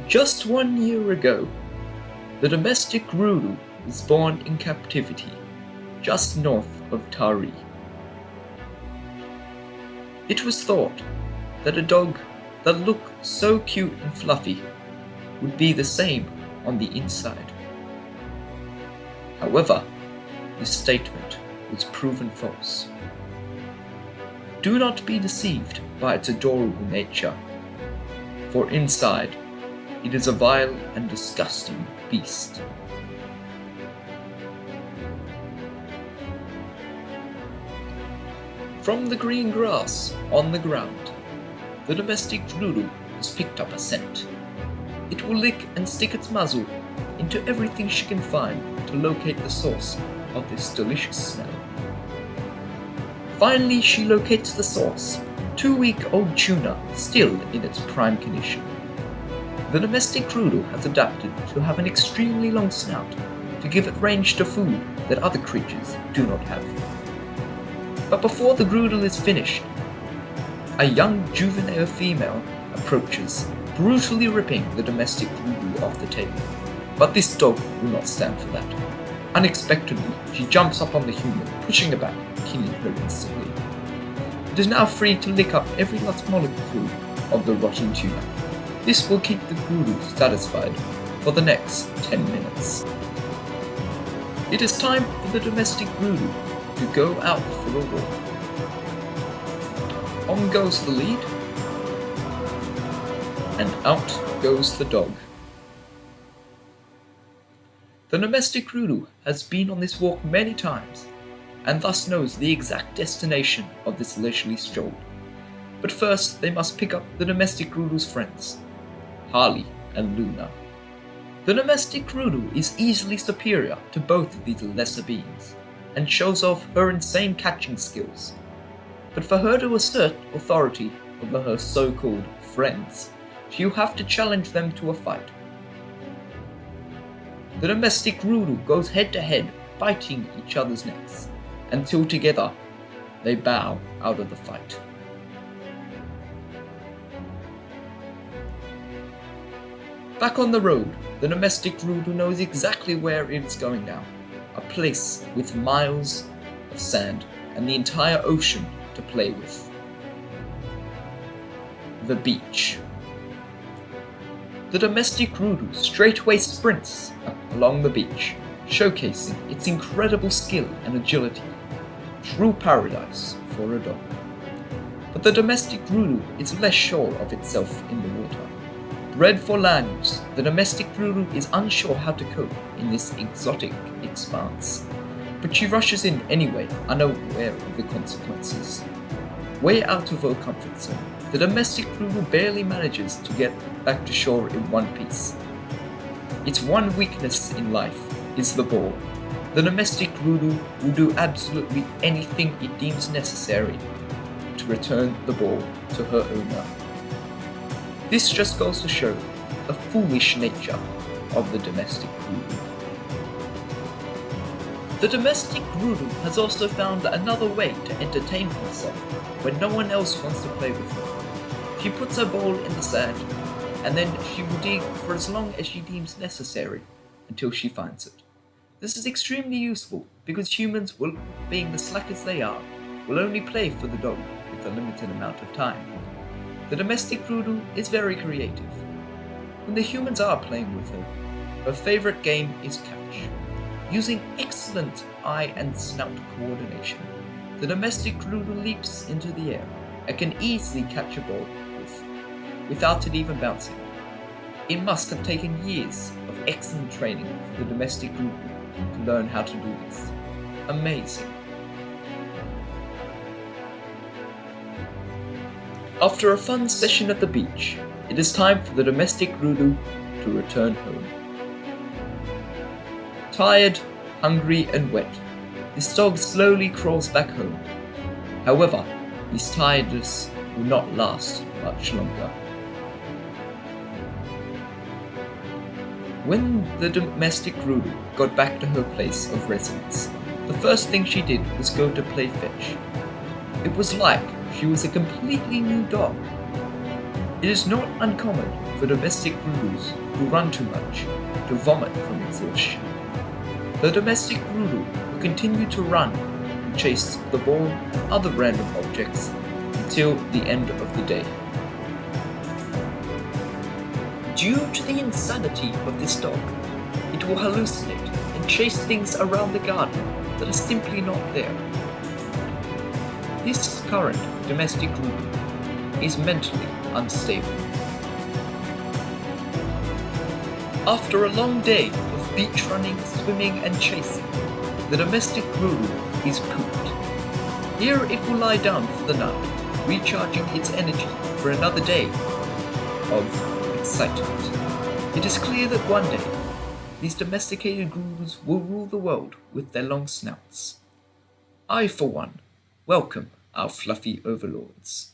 Just 1 year ago, the domestic groodle was born in captivity, just north of Tari. It was thought that a dog that looked so cute and fluffy would be the same on the inside. However, this statement was proven false. Do not be deceived by its adorable nature, for inside it is a vile and disgusting beast. From the green grass on the ground, the domestic groodle has picked up a scent. It will lick and stick its muzzle into everything she can find to locate the source of this delicious smell. Finally, she locates the source, 2-week-old tuna still in its prime condition. The domestic groodle has adapted to have an extremely long snout to give it range to food that other creatures do not have. But before the groodle is finished, a young juvenile female approaches, brutally ripping the domestic groodle off the table. But this dog will not stand for that. Unexpectedly, she jumps up on the human, pushing her back, killing her instantly. It is now free to lick up every last molecule of the rotten tuna. This will keep the groodle satisfied for the next 10 minutes. It is time for the domestic groodle to go out for a walk. On goes the lead, and out goes the dog. The domestic groodle has been on this walk many times, and thus knows the exact destination of this leisurely stroll. But first they must pick up the domestic groodle's friends, Harley and Luna. The domestic groodle is easily superior to both of these lesser beings, and shows off her insane catching skills. But for her to assert authority over her so-called friends, she will have to challenge them to a fight. The domestic groodle goes head to head, biting each other's necks, until together they bow out of the fight. Back on the road, the domestic groodle knows exactly where it is going now, a place with miles of sand and the entire ocean to play with. The beach. The domestic groodle straightway sprints along the beach, showcasing its incredible skill and agility. True paradise for a dog. But the domestic groodle is less sure of itself in the water. Bred for land use, the domestic groodle is unsure how to cope in this exotic expanse. But she rushes in anyway, unaware of the consequences. Way out of her comfort zone, the domestic groodle barely manages to get back to shore in one piece. Its one weakness in life is the ball. The domestic groodle will do absolutely anything it deems necessary to return the ball to her owner. This just goes to show the foolish nature of the domestic groodle. The domestic groodle has also found another way to entertain herself when no one else wants to play with her. She puts her ball in the sand, and then she will dig for as long as she deems necessary until she finds it. This is extremely useful because humans, being the slackers they are, will only play for the dog with a limited amount of time. The domestic groodle is very creative. When the humans are playing with her, her favorite game is catch. Using excellent eye and snout coordination, the domestic groodle leaps into the air and can easily catch a ball without it even bouncing. It must have taken years of excellent training for the domestic groodle to learn how to do this. Amazing. After a fun session at the beach, it is time for the domestic groodle to return home. Tired, hungry and wet, this dog slowly crawls back home. However, his tiredness will not last much longer. When the domestic groodle got back to her place of residence, the first thing she did was go to play fetch. It was like she was a completely new dog. It is not uncommon for domestic groodles who run too much to vomit from exhaustion. The domestic groodle will continue to run and chase the ball and other random objects until the end of the day. Due to the insanity of this dog, it will hallucinate and chase things around the garden that are simply not there. This current domestic groodle is mentally unstable. After a long day of beach running, swimming and chasing, the domestic groodle is pooped. Here it will lie down for the night, recharging its energy for another day of excitement. It is clear that one day, these domesticated groodles will rule the world with their long snouts. I, for one, welcome our fluffy overlords.